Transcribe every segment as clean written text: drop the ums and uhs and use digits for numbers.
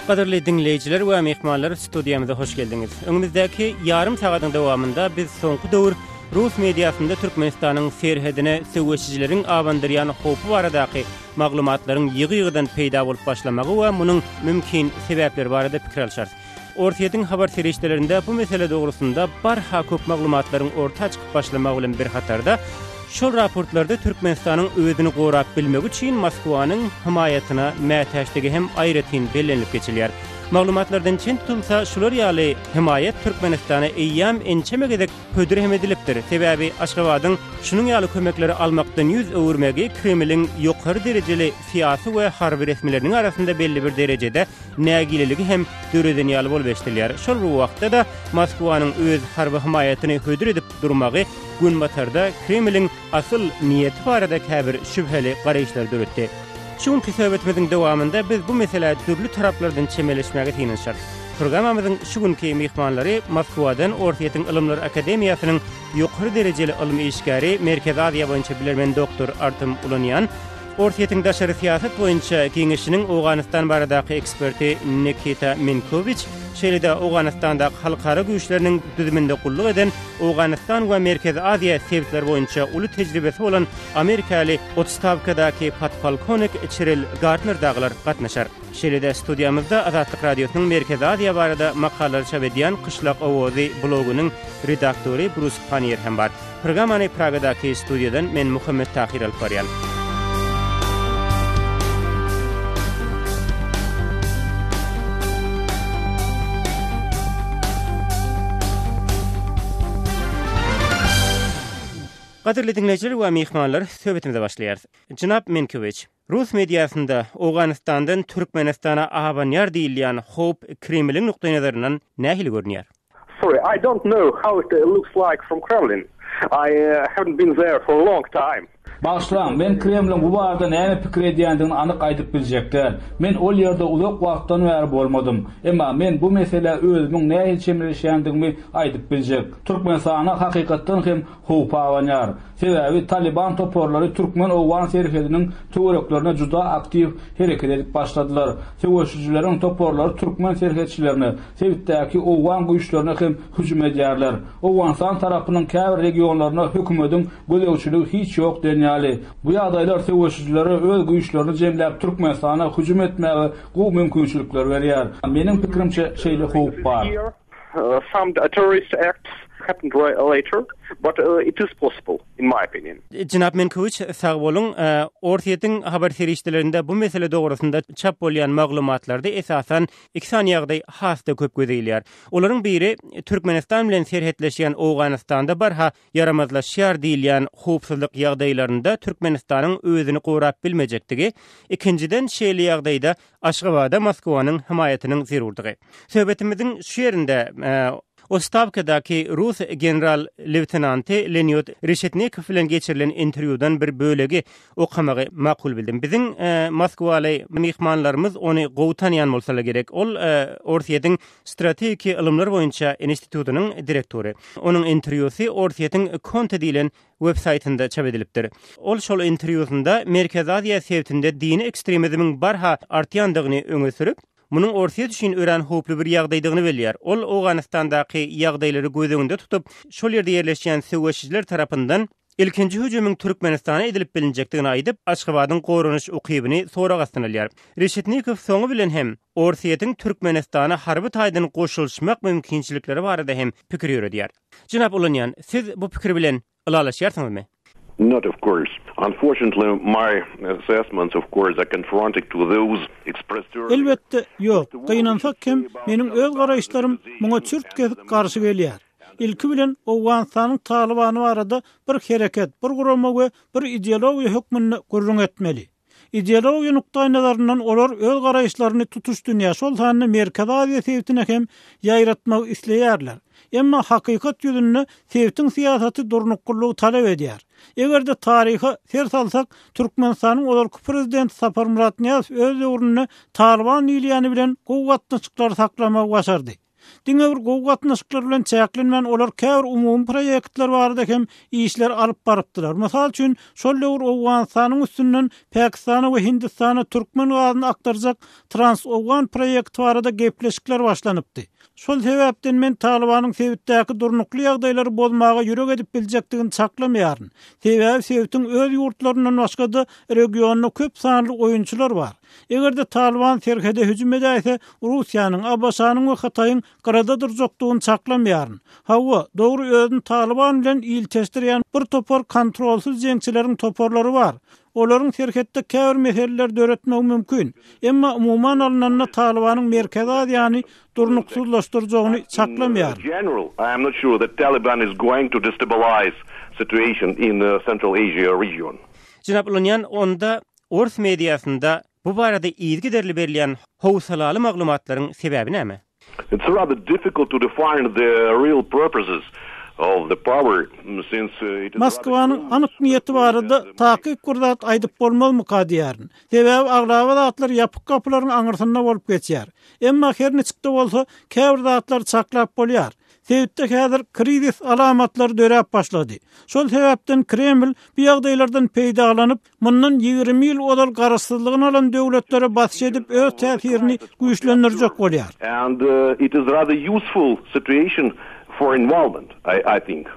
Qadirli dinleyiciler we mehmanlar studiyamyza hoş geldiňiz. Öňümüzdäki ýarym sagatyň dowamında biz soňky döwür Rus mediasynda Türkmenistanyň serhedine söwüşçileriň awandyrýan hopy baradaky maglumatlaryň ýygy-ýygydan peýda bolup başlamagy we munyň mümkin sebäpleri barada pikir alýar. Ortaýatyň habar serişdelerinde bu mesele dogrusunda barha köp maglumatlaryň orta çykyp başlamagy bilen bir hatarda şol raportlarda Türkmenistanyň özüni gorap bilmegi üçin Moskwanyň himayatyna mätäçligi hem aýratyn bellenip geçilýär. Maglumatlardan çyn tutulsa şular ýaly himayet Türkmenistana eýýäm ençemegedek pödürhem edilipdir. Sebäbi Aşgabatyň şunun ýaly kömekleri almakdan ýüz öwürmegi Kremliň ýokary derejeli syýasy we harby resmileriniň arasynda belli bir derejede nägililigi hem döredin ýaly bolup eşdilýär. Şol wagtda da Moskwanyň öz harby himayatyny hödür edip durmagy gün batarda Kremliň asyl niýeti barada käbir şübheli garaýşlar döretdi. Şuňky söhbetimizin dowamında biz bu mesele türlü taraplardan çemeleşmäge tiňişýär. Programamyzyň şu günki mehmanlary Moskwadan Ortaýatyň Ilymlar Akademiýasynyň ýokary derejeli ilim işgäri Merkez Aziýa boýunça bilermen doktor Artem Ulonyan, Ortaýatyň daşary syýasat boýunça Giňişiniň Awganistan baradaky eksperti Nikita Minkovic, şeýle-de Awganistanda halkara güýçleriniň düzüminde gulluk eden Awganistan we Merkez Aziýa sebäpler boýunça uly tejribesi bolan Amerikaly odstavkadaky podpolkovnik Cheryl Gardner daglar gatnaşar. Şeýle-de studiýamyzda Azatlyk radiosynyň Merkez Aziýa barada makalar çap edýän Kışlak Owazy blogunyň redaktory Bruce Panier hem bar. Programany Pragadaky studiýadan men Muhammed Tahir Alparyan. Qadirli dinleyijiler we mehmanlar, söhbetimize başlaýar. Jynap Minkovic, Rus mediasynda Awganistandan Türkmenistana awanyar diýilýän hop Kremliň nukdaý nazaryndan nähili görünýär? Sorry, I don't know how it looks like from Kremlin. I haven't been there for a long time. Başlan, men Kremliň bu barada näme pikir edýändigini anyk aýdyp biljekler. Men ol ýerde uzak wagtdan bäri bolmadym. Emma men bu mesele özümiň näme çemleşýändigini aýdyp biljek. Türkmenistana hakykatdan hem howpa awanýar. Sebäbi Taliban toporlary Türkmen Owgan serhediniň töwereklerine juda aktiw hereket edip başladylar. Söwüşçileriň toporlary Türkmen serhetçilerini, sebäpdäki Owgan güýçlerine hem hüjüm edýärler. Owganistan tarapynyň käbir regionlaryna hökümetiň gözegçiligi hiç ýok denýäli. Bu ýagdaýlar söwüşçilere öz güýçlerini jemläp Türkmenistana hüjüm etmäge gowy mümkinçilikler berýär. Meniň pikirimçe şeýle howp bar. Some terrorist acts happened later, but it is possible, in my opinion. Jynap Minkovic, sag bolun, Ortaýatyň habar serişdelerinde bu mesele dogrusunda çap bolýan maglumatlarda esasan iki ýagdaý hasda köp gözelýär. Olaryň biri Türkmenistan bilen serhetleşýän Awganistanda barha yaramazlaşýar diýilýän howpsuzlyk ýagdaýlarynda Türkmenistanyň özüni gorap bilmejektigi, ikinciden şeýle ýagdaýda Aşgabada Moskwanyň himayatynyň zerurdygy. Söhbetimiziň şu ýerinde Ostavkadaky Rus general lewtenanty Leonid Reshetnikov bilen geçirilen interwýudan bir bölegi okamagy makul bildim. Biziň Moskwaly mehmanlarymyz ony gowy tanýan bolsalar gerek. Ol Ortaýatyň strategik ilimler boýunça institutynyň direktory. Onuň interwýusy Ortaýatyň Konte diýilen websaytynda çap edilipdir. Ol şol interwýusynda Merkez Aziýa sebätinde dini ekstremizmiň barha artýandygyny öňe sürüp, munyň ortaya düşen ören hoply bir ýagdaýdygyny belýär. Ol Awganistandaky ýagdaýlary gözeginde tutup, şol ýerde ýerleşýän söwüşçiler tarapyndan ilkinji hüjümüň Türkmenistana edilip bilinjekdigini aýdyp, Aşgabatyň gorunuş ukybyny soraga astynalýar. Reshetnikov soňu bilen hem Ortaýatyň Türkmenistana harby taýdan goşulşmak mümkinçilikleri barada hem pikir ýöredýär. Jynap Ulonyan, siz bu pikir bilen ylalaşýarsyňyzmy? Not of course. Unfortunately, my assessments, of course, are confronting to those expressed earlier. Elbette, yok. Gynansak hem meniň öz garaýşlarym muňa çürt kesip garşy gelýär. İlki bilen Awganistanyň Talibany barada bir hereket, bir gurama we bir ideologiýa hökmüni gurrun etmeli. Ideologiýa nukdaý nazaryndan olar öz garaýşlaryny tutuşdurýar. Şol sany Merkez Aziýa sebätine hem ýaýratmak isleýärler. Emma hakykat ýüzünde sebätiň syýasaty durnuklugy talap edýär. Egerde taryhy ser salsak, Türkmenistanyň olarky prezident Sapar Murat Niýazow öz öwrüne Taliban ýylyany bilen gowgatlyçyklar saklamak başardy. Diňe bir gowy gatnaşyklar bilen çäklenmän olar käbir umumy proýektler barada hem işler alyp barypdylar. Mysal üçin şol ýogur Awganystanyň üstünden Pakistana we Hindistana türkmen gazyny aktarjak Trans-Awgan proýekti barada gepleşikler başlanypdy. Şol sebäpden men Talibanyň sebitdäki durnukly ýagdaýlary bolmaga ýürek edip biljekdigini çaklamaýaryn. Sebitin öz ýurtlaryndan başga da regionda köp sanly oýunçylar bar. Egerde Taliban serhede hüjüm edäse, Russiýanyň, Abaşanyň we Hataýyň garada durjokdygyny çaklamaýaryn. Hawa, dogry özüni Taliban bilen ilteşdirýän bir topar kontrolsuz jeňçileriň toparlary bar. Olaryň serhetde käbir meseleler döretmek mümkin. Emma umuman alnanda Talibanyň Merkezi Aziýany durnuksuzlaşdyryjagyny çaklamaýar. General, I am not sure that Taliban is going to destabilize situation in the Central Asia region. Jynap Ulunyan onda Ors mediasynda bu barada ýygyderli berilýän howsalaly maglumatlaryň sebebi näme? It's rather difficult to define the real purposes of the power since it is Moskvanyň anyk niýeti barada takyp kurdat aýdyp bolmaly diýäryn. Sebäbi aglawa zatlar ýapyk kapylaryň aňyrsynda bolup geçýär. Emma her neçikde bolsa käbir zatlar çaklap bolýar. Sebäpde häzir krizis alamatlary dörep başlady. Şol sebäpden Kreml bu ýagdaýlardan peýdalanyp, mundan 20 ýyl odal garaşsyzlygyny alan döwletlere basyş edip öz täsirini güýçlendirjek bolýar. And it is rather useful situation for involvement, I think.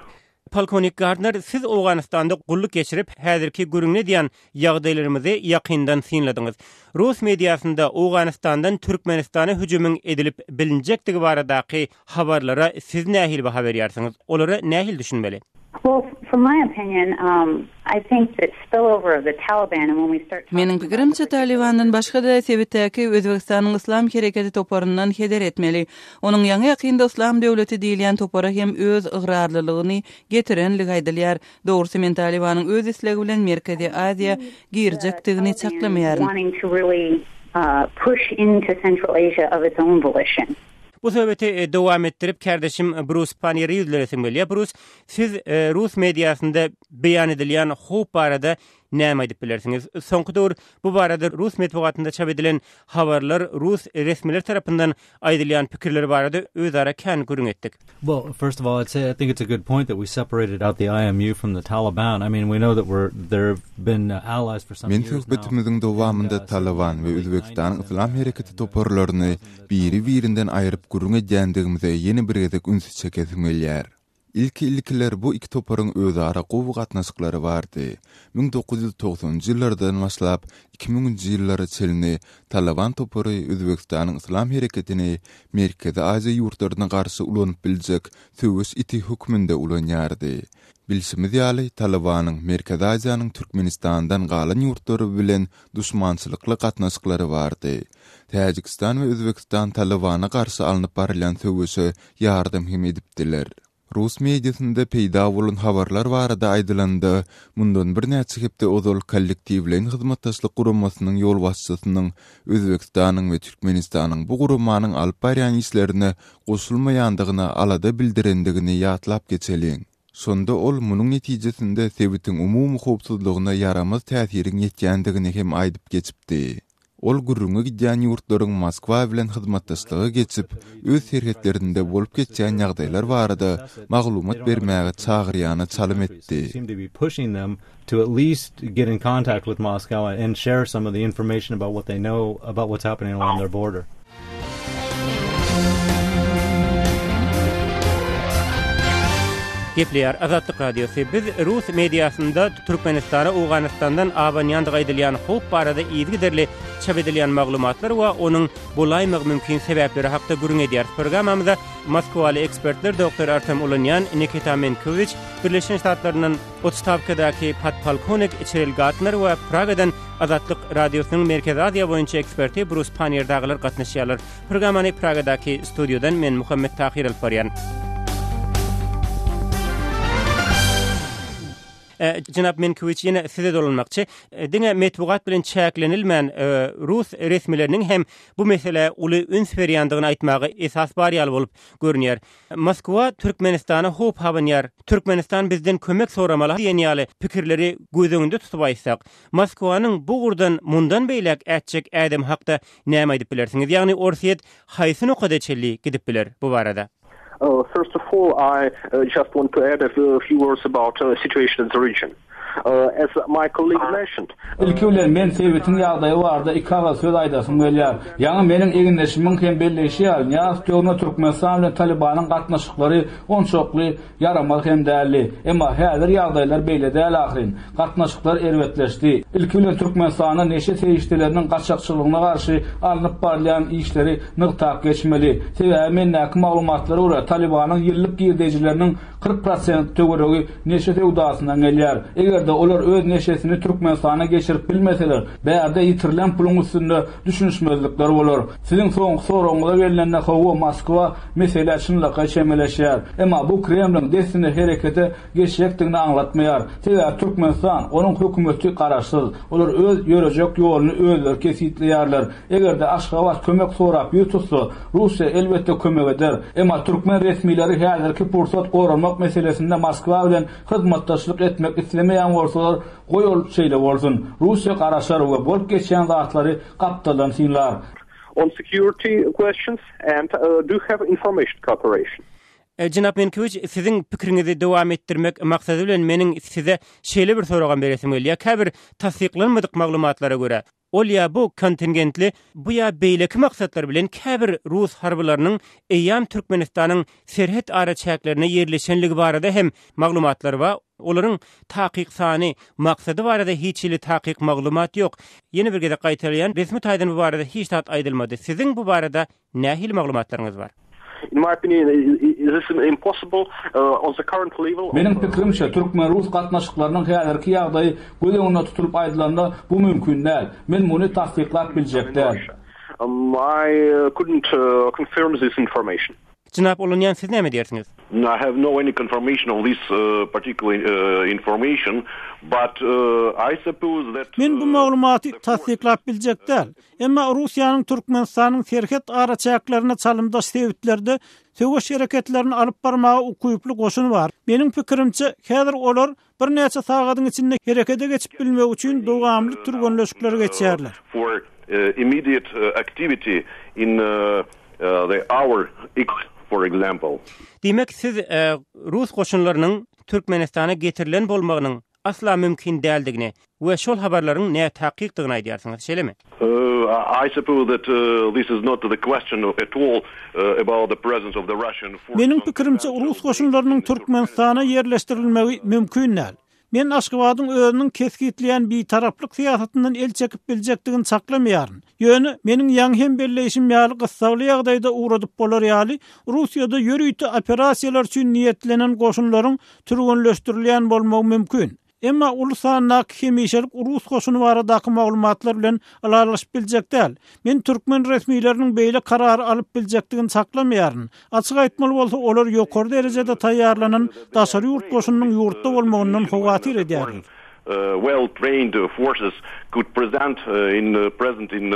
Polkovnik Gardner, siz Awganystanda gulluk geçirip häzirki gürüňne diýen ýagdaýlarymyzy ýakyndan synladyňyz. Rus mediasynda Awganystandan Türkmenistana hüjümüň edilip bilinjektigi baradaky habarlara siz nähil baha berýärsiňiz? Olara nähil düşünmeli? Well, from my opinion, I think that spillover of the Taliban, and when we start... Mening pikirimçe Talibandan başga da sebitdäki Özbekistanyň Islam hereketi toparyndan heder etmeli. Onuň ýaňy ýakynda Islam döwleti diýilýän topara hem öz ıgrarlylygyny getirenligi aýdylýar. Dogrusu men Talibanyň öz islegi bilen Merkezi Aziýa girjekdigini çaklamaýaryn. Wanting to really push into Central Asia of its own volition. Bu söhbeti dowam etdirip kardeşim Bruce Panier'i ýüzleresim gelýär. Bruce, siz Rus mediasynda beýan edilýän howp barada näme aýdyp bilersiňiz? Soňky döwür bu barada Rus medeniýetinde çap edilen habarlar Rus resmiler tarapyndan aýdylýan pikirler barada özara kän görüň etdik. Well, first of all, I think it's a good point that we separated out the IMU from the Taliban. I mean, we know that there have been allies for some years now. Mensuhbetimizin dowamında Taliban we Özbekistanyň Islam hereketi toparlaryny biri-birinden aýryp görüň edýändigimize ýeni bir gezek ünsüz çekesim gelýär. İlkiler bu iki toparın özara gowy gatnaşyklary bardy. 1990-njy ýyllardan başlap 2000-njy ýyllara çelini Taliban topary Özbekistanyň Islam hereketini Merkezi Aziýa ýurtlaryna garşy ulanyp biljek söwüş iti hukmynda ulanýardy. Bilşimiz ýaly Talibanyň Merkezi Aziýanyň Türkmenistandan galan ýurtlary bilen duşmançylykly gatnaşyklary bardy. Täjikistan we Özbekistan Talibana garşy alanyp barylýan söwüşe ýardam hem edipdiler. Rus mediasynda peýda bolan habarlar barada aýdylandy. Mundan bir näçe hepde ozal kollektiwlerin hyzmatdaşlyk guramasynyň ýol başçysynyň Özbekistanyň we Türkmenistanyň bu guramanyň alyp barýan işlerine goşulmaýandygyny alada bildirendigini ýatlap geçeliň. Sonda ol munyň netijesinde sebitiň umumy howpsuzlygyna yaramaz täsirin ýetýändigini hem aýdyp geçipdi. Ol gurrunga gidýän ýurtlaryň Moskwa bilen hyzmatdaşlygy geçip, öz serhetlerinde bolup geçýän ýagdaýlar barada maglumat bermäge çagyrýany çalym etdi. Seem to be pushing them to at least get in contact with Moscow and share some of the information about what they know about what's happening along their border. Gepleýär Azatlyk Radiosu. Biz Rus mediasynda Türkmenistana, Awganystandan abanýandyg aýdylýan howp barada ýygyderli çap edilýän maglumatlar we onuň bolaýmagy mümkin sebäpleri hakda görüň edýär. Programmamyzda Moskwaly ekspertler Dr. Artem Ulunyan, Nikita Menkovich, Birleşen Ştatlarynyň Otstavkadaky podpolkovnik Cheryl Gardner we Pragadan Azatlyk Radiosynyň Merkezi Aziýa boýunça eksperti Bruce Panier daglar gatnaşýarlar. Programmany Pragadaky studiodan men Muhammed Tahir alparyan. Jänap Menkiewicz ýene size dolanmakçy. Diňe metbugat bilen çäklenilmän Rus resmileriniň hem bu mesele uly üns berýändigini aýtmagy esas bar ýaly bolup görünýär. Moskwa Türkmenistana hop habanýar. Türkmenistan bizden kömek soramaly diýen ýaly pikirleri gözüňde tutup aýtsak. Moskwanyň bu gurdan mundan beýlek ätjek ädem hakda näme aýdyp bilersiňiz? Ýagny orsiýet haýsyny okada çelli gidip biler bu barada. First of all, I just want to add a few words about the situation in the region. As my colleague mentioned. İlkiler men sebetin ýagdaýy barda ikaga söz aýdasym gelýär. Ýa-ni meniň eginleşimim hem belleşýär. Ýa töwne Türkmenistan bilen Talibanyň gatnaşyklary onçokly yaramaly hem däli. Emma häzir ýagdaýlar beýle däl ahyrin. Gatnaşyklar erwetleşdi. İlkiler Türkmenistanyň neşe seýişçileriniň gaçakçylygyna garşy alınıp barlayan işleri nyktak geçmeli. Sebäbi men näki maglumatlary ura Talibanyň ýyllyk girdijileriniň 40% töweregi neşe tewdasyndan gelýär. Egerde olar öz neşesini Türkmenistana geçirip bilmeseler, bäde ýitirilen pulun üstünde düşünüşmezlikler bolar. Siziň soňky soragyňyza verilen hawa Moskwa mesele çynlykka çemeleşýär. Emma bu Kremlin desini herekete geçecekdigini anlatmaýar. Sebäbi Türkmenistan onuň hökümeti garaşsyz. Olar öz ýörejek ýoluny özleri kesitleýärler. Egerde Aşgabat kömek sorap ýutsa, Russiýa elbetde kömek eder. Emma Türkmen resmileri häzirki pursat goranmak meselesinde Moskwa bilen hyzmatdaşlyk etmek islemeýän bolsalar, goýul şeýle bolsun. Russiýa garaşar we bolup geçýän zatlary gapdalansynlar. On security questions and do have information cooperation. Jänap Menkiewicz, siziň pikiriňizi dowam etdirmek maksady bilen meniň size şeýle bir soragan beresim gelýär. Käbir tasdiklanmadyk maglumatlara görä, ol ýa bu kontingentli, bu ýa beýleki maksatlar bilen käbir Rus harbylarynyň eýam Türkmenistanyň serhet ara çäklerine ýerleşenligi barada hem maglumatlar bar. Olaryň takyk sany, maksady barada hiçili takyk maglumat ýok. Ýene bir gede gaýtarýan resmi taýdan bu barada hiç tat aýdylmady. Siziň bu barada nähili maglumatlaryňyz bar? In my opinion, this is impossible on the current level. Meniň pikirimçe Türkmen Rus gatnaşyklarynyň häzirki ýagdaýy gözeňinde tutulyp aýdylanda bu mümkin däl. Men muny tasdiklap biljekdir. I couldn't confirm this information. Jänap Olunyan, siz näme diýersiňiz? I have no any confirmation of this particular information, but I suppose that Men bu maglumaty tasdiklap biljekdir. Emma Russiýanyň Türkmenistanyň serhet ara çäklerine çalymdaş sebäplerde söwüş hereketlerini alyp barmagy ukuyuply goşun bar. Meniň pikirimçe häzir olar bir näçe sagatyň içinde herekete geçip bilmek üçin dowamly türgönleşikleri geçýärler. For immediate activity in the hour X, for example. Demek siz Rus goşunlarynyň Türkmenistana getirilen bolmagynyň asla mümkin däldigini we şol habarlaryň näme taýykdygyny aýdýarsyňyz, şeýlemi? I suppose that this is not the question at all about the presence of the Russian forces. Meniň pikirimçe Rus goşunlarynyň Türkmenistana ýerleşdirilmegi mümkin näl. Men Aşgabatyň özüniň keskitleýän bir taraplyk siýasatyndan el çekip biljekdigini saklamaýaryn. Ýöne meniň ýaňhem belleşim ýaly gysgaly ýagdaýda uğradyp bolar ýaly Russiýada ýörüýti operasiýalar üçin niýetlenen goşunlaryň türgünleşdirilýän bolmagy mümkin. Emma ulusanyň hemişelik Rus goşuny baradaky maglumatlar bilen alalaşyp biljekdir. Men Türkmen resmiýetleriniň beýle karary alyp biljekdigini saklamaýaryn. Açyk aýtmaly bolsa, olar ýokary derejede taýýarlanan daşary ýurt goşunynyň ýurtda bolmagyndan howatyr edýärler. Well-trained forces could present in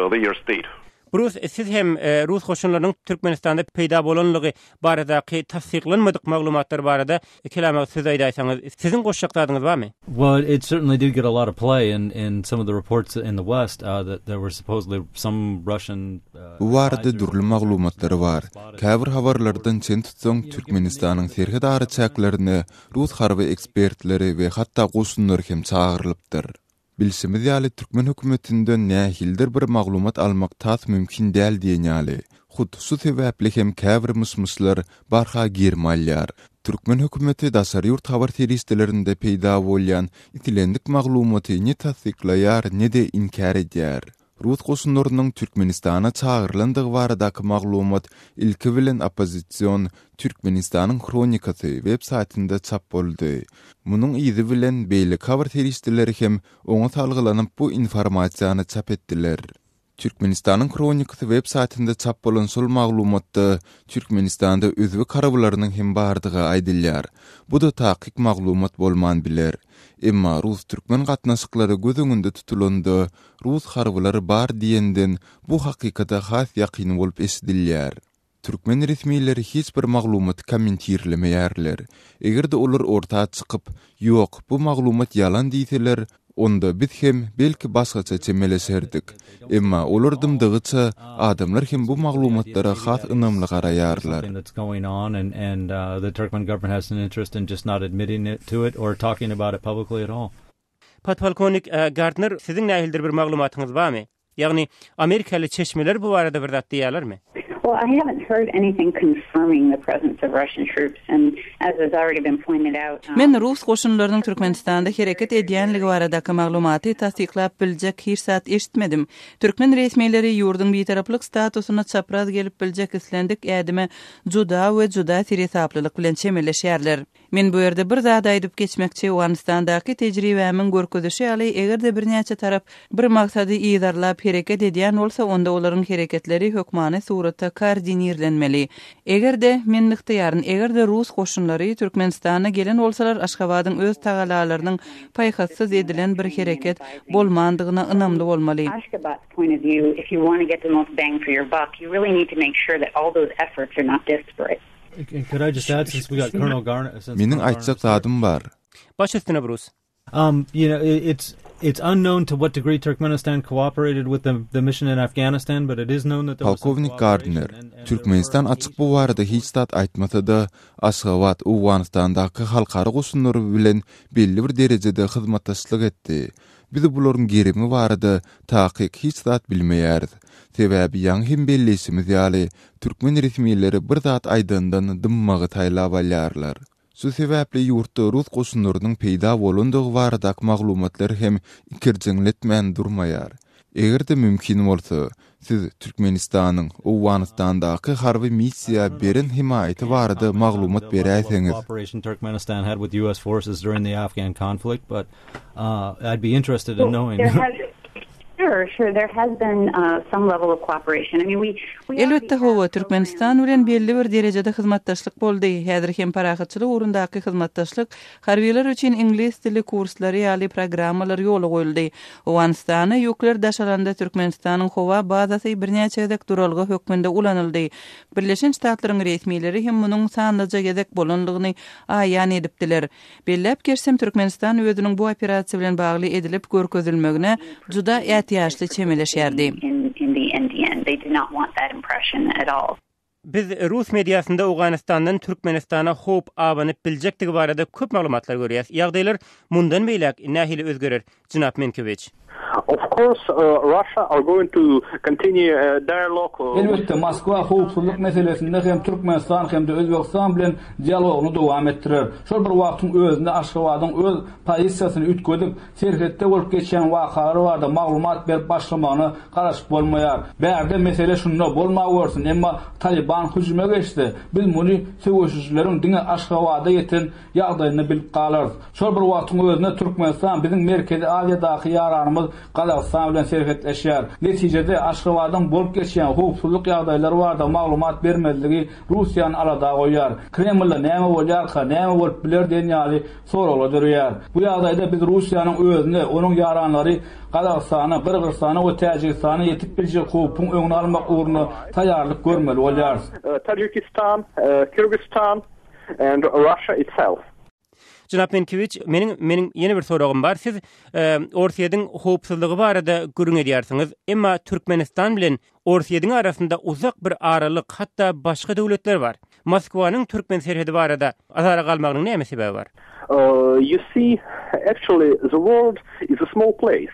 their state. Rus, siz hem Rus goşunlarynyň Türkmenistanda peýda bolanlygy baradaky tasdiklanmadyk maglumatlar barada kelama söz aýdaýsaňyz, siziň goşşakdaryňyz barmy? Well, it certainly did get a lot of play in some of the reports in the West that there were supposedly some Russian Bu barada durly maglumatlar bar. Käbir habarlardan çen tutsaň Türkmenistanyň serhet ara çäklerini Rus harby ekspertleri we hatda goşunlar hem çağırlypdyr. Bilsimiz ýaly Türkmen hökümetinden nähildir bir maglumat almak tas mümkin däl diýenýäli. Hususi sebäpli hem käbir musmuslar barha girmalýar. Türkmen hökümeti daşary ýurt habar teristlerinde peýda bolýan itilendik maglumaty ne tasdiklaýar ne de inkar edýär. Rus goşunlarynyň Türkmenistana çağırlandygy baradaky maglumat ilki bilen opozisiýon Türkmenistanyň kronikasy web saytynda çap boldy. Munyň izi bilen beýle habar teristleri hem oňa talgylanyp bu informasiýany çap etdiler. Türkmenistan'ın kronikası web saytında çap bolan sol maglumatda Türkmenistan'da özbek karabularynyň hem bardygy aýdylýar. Bu da taýyk maglumat bolman biler. Emma Rus-Türkmen gatnaşyklary göz öňünde tutulanda Rus karabulary bar diýenden bu hakykata has ýakyn bolup esdilýär. Türkmen resmiýetleri hiç bir maglumat kommentirlemeýärler. Egerde olar ortağa çykyp, "Ýok, bu maglumat ýalan" diýseler, onda biz hem belki başgaça çemeleşerdik. Emma olar dymdygyça adamlar hem bu maglumatlara has ynamly garaýarlar. The Turkmen government has an interest in just not admitting it to it or talking about it publicly at all. Patpolkonik Gardner, siziň nähildir bir maglumatyňyz barmy? Ýagny Amerikaly çeşmeler bu barada bir zat diýerlermi? Well, I haven't heard anything confirming the presence of Russian troops, and as has already been pointed out... Men Rus goşunlarynyň Türkmenistanda hereket edýänligi baradaky maglumaty tasdiklap biljek hiç zat eşitmedim. Türkmen resmiýetleri ýurdun bitaraplyk statusyna çapraz gelip biljek islendik ädime juda we juda seriýetaplylyk bilen çemeleşýärler. Men bu ýerde bir zat aýdyp geçmekçi Awganistandaky tejribämiň görkezişi ýaly egerde bir näçe tarap bir maksady ýydarlap hereket edýän bolsa, onda olaryň hereketleri hökmany suratda koordinirlenmeli. Egerde men yktyýaryn, egerde Rus goşunlary Türkmenistana gelen bolsalar, Aşgabatyň öz tagalalarynyň paýhassyz edilen bir hereket bolmandygyna ynamly bolmaly. Ashgabat's point of view, if you want to get the most bang for your buck, you really need to make sure that all those efforts are not disparate. Could I just add, since we got Colonel Garner... Meniň aýtjak zadym bar. Baş üstüne Bruce. It's unknown to what degree Turkmenistan cooperated with the mission in Afghanistan, but it is known that there was Polkovnik Gardner, Türkmenistan açyk bu barada hiç zat aýtmasa da, Aşgabat Awganistandaky halkara goşunlary bilen belli bir derejede hyzmatdaşlyk etdi. Biz bularyň gerimi barada taýyk hiç zat bilmeýärdi. Sebäbi ýaňy hem belleşimiz ýaly Türkmen resmiýetleri bir zat aýdandan dymmagy taýlap alýarlar. Şu sebäpli ýurtda Rus goşunlarynyň peýda bolandygy baradaky maglumatlar hem ikirjiňletmän durmaýar. Egerde mümkin bolsa, siz Türkmenistanyň Awganistandaky harby missiýa beren himayaty barada maglumat beräýsiňiz. Operation Turkmenistan had with US forces during the Afghan conflict, but I'd be interested in knowing. Sure, there has been some level of cooperation. I mean, we Elbetde howa Türkmenistan bilen belli bir derejede hyzmatdaşlyk boldy. Häzir hem parahatçylyk urundaky hyzmatdaşlyk harbiýler üçin ingliz dili kurslary ýaly programmalar ýola goýuldy. Awganistana ýoklar daşalanda Türkmenistanyň howa bazasy birnäçe gezek duralgy hökmünde ulanyldy. Birleşen Ştatlaryň resmiýetleri hem munyň sanlyca gezek bolanlygyny aýan edipdiler. Bellep gersem Türkmenistan özüniň bu operasiýa bilen bagly edilip görkezilmegine juda ýaşly çemeleşýärdi. In the end, they did not want that impression at all. Biz Rus mediasynda Awganistandan Türkmenistana hop abanyp biljekdigi barada köp maglumatlar görýäs. Ýagdaýlar mundan beýlek nähili özgerer. Jynap Menkiewicz. Of course, Russia are going to continue dialogue. Elbette Moskva howpsuzlyk meselesinde hem Türkmenistan hem de Özbegistan bilen dialoguny dowam etdirer. Şol bir wagtyň özünde Aşgabatyň öz pozisiýasyny ütgedip, serhetde bolup geçen wakalary barada maglumat berip başlamagyny garaşyp bolmaýar. Bärde mesele şunda bolmagy bolsun, emma Taliban hüjüme geçdi. Biz muny söwüşçüleriň diňe Aşgabada ýeten ýagdaýyny bilip galar. Şol bir wagtyň özünde Türkmenistan biziň Merkezi Aziýadaky ýaranymyz Qazaqstan bilen serhetleşýär. Netijede Aşgabatyň bolup geçen howpsuzlyk ýagdaýlary barada maglumat bermezligi Russiýany arada goýar. Kremlde näme bolýar, näme bolup biler diýen ýaly soralar durýar. Bu ýagdaýda biz Russiýanyň özüne, onuň ýaranlary Qazaqstana, Qırgızstana we Täjikistana ýetip biljek howpyň öňüni almak ugruna taýýarlyk görmeli bolýar. Tajikistan, Kyrgyzstan, and Russia itself. Jynap Menkiewicz, meniň ýene bir soragym bar. Siz Orsiýadyň howpsuzlygy barada görüň edýärsiňiz, emma Türkmenistan bilen Orsiýadyň arasynda uzak bir aralyk, hatda başga döwletler bar. Moskwanyň Türkmen serhedi barada azara galmagynyň näme sebebi bar? You see, actually, the world is a small place.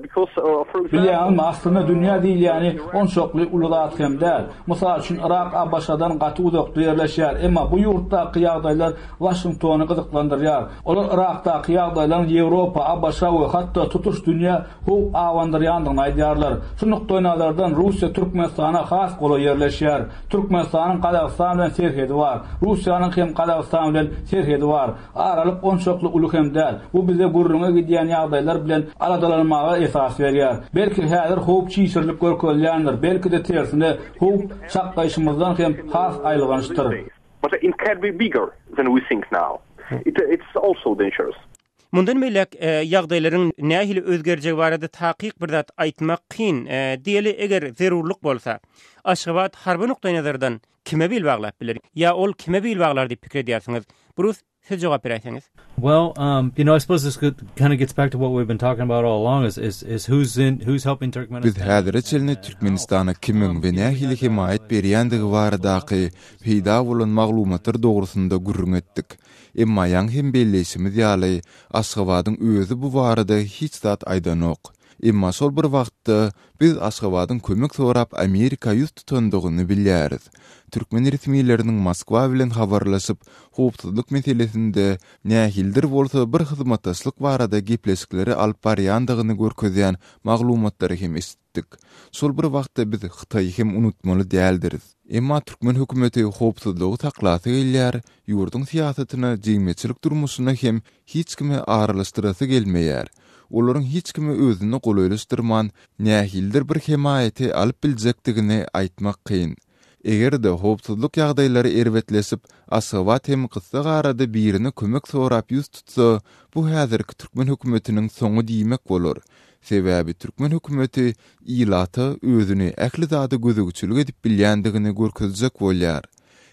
Because for example, aslında dünya değil, yani on çoklu ululat hem değil. Misal üçün Irak Abbaşadan qatı uzakda yerleşýär, emma bu ýurtda ýagdaýlar Washingtony gyzyklandyrýar. Olar Irakda ýagdaýlaryň Ýewropa, Abbaşa we hatda tutuş dünýä how awandyrýandygyny aýdýarlar. Şunukdoýnalardan Russiýa Türkmenistana has gola yerleşýär. Türkmenistanyň Qazaqstan bilen serhedi bar. Russiýanyň hem Qazaqstan bilen serhedi bar. Aralyk on çoklu ulu hem değil. Bu bize gurruna gidýän ýagdaýlar bilen aladalan almağa esas berýär. Belki häzir howp çyşyrlyk görkezýändir, belki de tersine howp şakgaýşymyzdan hem has aýlyganyşdyr. But it can be bigger than we think now. It's also dangerous. Mundan belek ýagdaýlaryň nähili özgerjegi barada taqiq bir zat aýtmak kyn. Diýeli eger zerurlyk bolsa, Aşgabat harby nukdaý nazardan kime bil baglap biler? Ya ol kime bil baglar diýip pikir edýärsiňiz? Burus siz jogap berýärsiňiz. Well, I suppose this kind of gets back to what we've been talking about all along is who's helping Turkmenistan. Biz häzir çelne Türkmenistana kimin we nähili himayet berýändigi baradaky peýda bolan maglumatlar dogrusynda gurrun etdik. Emma ýang hem belleşimiz ýaly Aşgabatyň özü bu barada hiç zat aýdanok. Emma sol bir wagtda biz Aşgabatyň kömek sorap Amerika ýüz tutandygyny bilýäris. Türkmen resmiýetleriniň Moskwa bilen habarlaşyp, howpsuzlyk meselesinde nähildir bolsa bir hyzmatdaşlyk barada gepleşikleri alyp barýandygyny görkezýän maglumatlary hem esitdik. Sol bir wagtda biz Hytaýy hem unutmaly däldiris. Emma Türkmen hökümeti howpsuzlygy taklasy gelýär, ýurduň siýasatyna, jemgyýetçilik durmuşyna hem hiç kime aralaşdyrasy gelmeýär. Olaryň hiç kime özüni golaýlaşdyrman, nähildir bir himayeti alyp biljekdigini aýtmak kyn. Eger de howpsuzlyk ýagdaýlary erbetlesip, Aşgabat hem kısa arada birini kömek sorap ýüz tutsa, bu häzirki Türkmen hökümetiniň soňu diýmek bolar. Sebäbi Türkmen hökümeti ýylata özüni ähli zady gözegçilik edip bilýändigini görkezjek bolýar.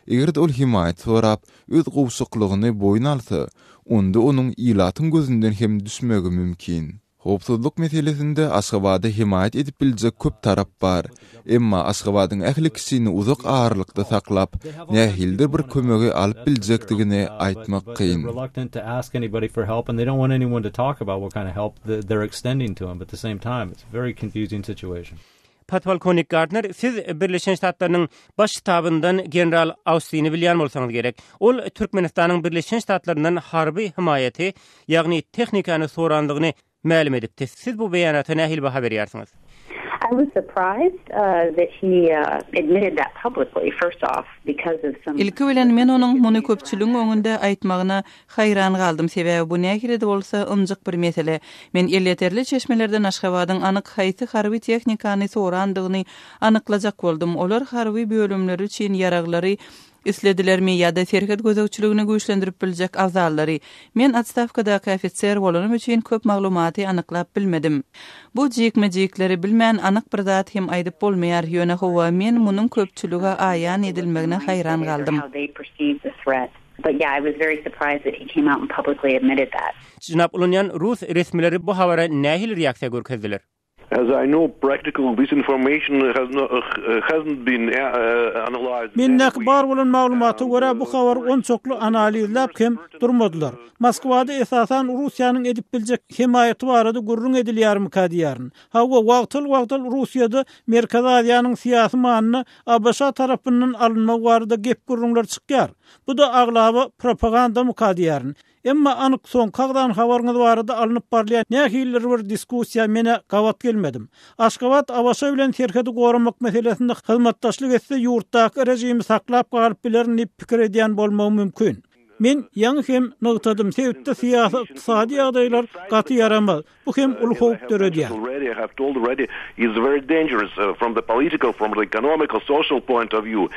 Eger de ol himayet sorap, öz gowşuklygyny boýun alsa, onda onuň ýylatyň gözünden hem düşmegi mümkin. Howpsuzlyk meselesinde Aşgabaty himayet edip biljek köp tarap bar. Emma Aşgabatyň ähli kişini uzak ağırlykda saklap, nähildir bir kömegi alyp biljekdigini aýtmak kyn. Reluctant to ask anybody for help, and they don't want anyone to talk about what kind of help they're extending to them. But at the same time, it's a very confusing situation. Patwalkonik Gardner, siz Birleşen Ştatlarynyň baş ştabyndan general Austin'i bilýän bolsaňyz gerek. Ol Türkmenistanyň Birleşen Ştatlaryndan harby himayeti, ýagny tehnikany sorandygyny ma'lum edipdi. Siz bu beýanata nähili baha berýärsiňiz? I was surprised that he admitted that publicly, first off, because of some... İlki bilen men onuň muny köpçüligiň öňünde aýtmagyna haýran galdym. Sebäbi bu nähili de bolsa ymjyk bir mesele. Men illeterli çeşmelerden Aşgabatyň anyk haýsy harby tehnikany sorandygyny anyklajak boldum. Olar harby bölümleri üçin ýaraglary isledilermi ýa-da serket gözegçiligini güýçlendirip biljek awzallary. Men atstavkadaky ofitser bolanym üçin köp maglumaty anyklap bilmedim. Bu jekme-jekleri bilmän anyk bir zat hem aýdyp bolmaýar. Ýöne howa men munyň köpçülige aýan edilmegine haýran galdym. But yeah, I was very surprised that he came out and publicly admitted that. Jynap Ulunyan, Rus resmileri bu habara nähili reaksiýa görkezdiler? As I know, practical this information hasn't been analyzed. Minnek bar bolan maglumaty görä bu habar onçoklu analizlap hem durmadylar. Moskwada esasan Russiýanyň edip biljek himayeti barada gurrun edilýärmi kadýaryn. Hawa wagtyl Russiýada Merkez Aziýanyň siýasy manyny ABŞ tarapyndan alınmak barada gep gurrunlar çykýar. Bu da aglaba propaganda mukadýaryn. Emma anyk soň kagdan habaryňyz barada alınıp barlaýan nähili bir diskussiýa mene gawat gelmedim. Aşgabat awşa bilen serketi goramak meselesinde hyzmatdaşlyk etse ýurtdaky rejimi saklap galyp bilerini pikir edýän bolmagy mümkin. Men ýa-ni hem noktadım sebäpde siýasy ykdysady ýagdaýlar gaty yaramaz. Bu hem ul howp döredýär. I have told already is very dangerous from the political, from the economical, social point of view.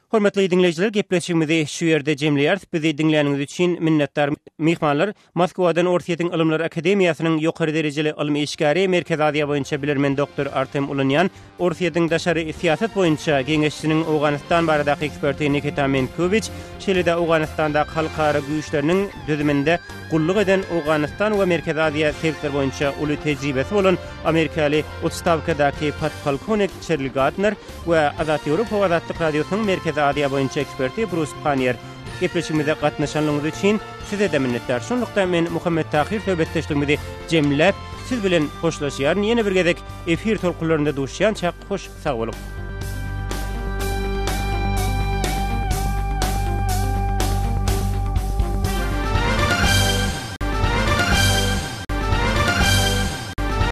Hormatly dinleýijiler, gepleşigimizi şu ýerde jemleýär. Bizi dinleýäniňiz üçin minnetdar. Mehmanlar, Moskwadan Orsiýetiň Ilmler Akademiýasynyň ýokary derejeli ilmi işgäri, Merkez Aziýa boýunça bilermen doktor Artem Ulunyan, Orsiýetiň daşary siýasat boýunça geňeşçiniň Awganistan baradaky eksperti Nikita Menkoviç, şeýle-de Awganistanda halkara güýçleriniň düzüminde gulluk eden Awganistan we Merkez Aziýa sebäpleri boýunça uly tejribesi bolan Amerikaly Otstavkadaky podpolkovnik Charles Gardner we Azat Ýewropa we Azatlyk radiosynyň Merkez Aziýa boýunça eksperti Bruce Panier. Gepleşigimize gatnaşanlygyňyz üçin size de minnetdar. Şonlukda men Muhammed Tahir söhbetdeşligimizi jemläp siz bilen hoşlaşýar. Ýene bir gezek efir tolkunlarynda duşýan çak hoş sag bolup.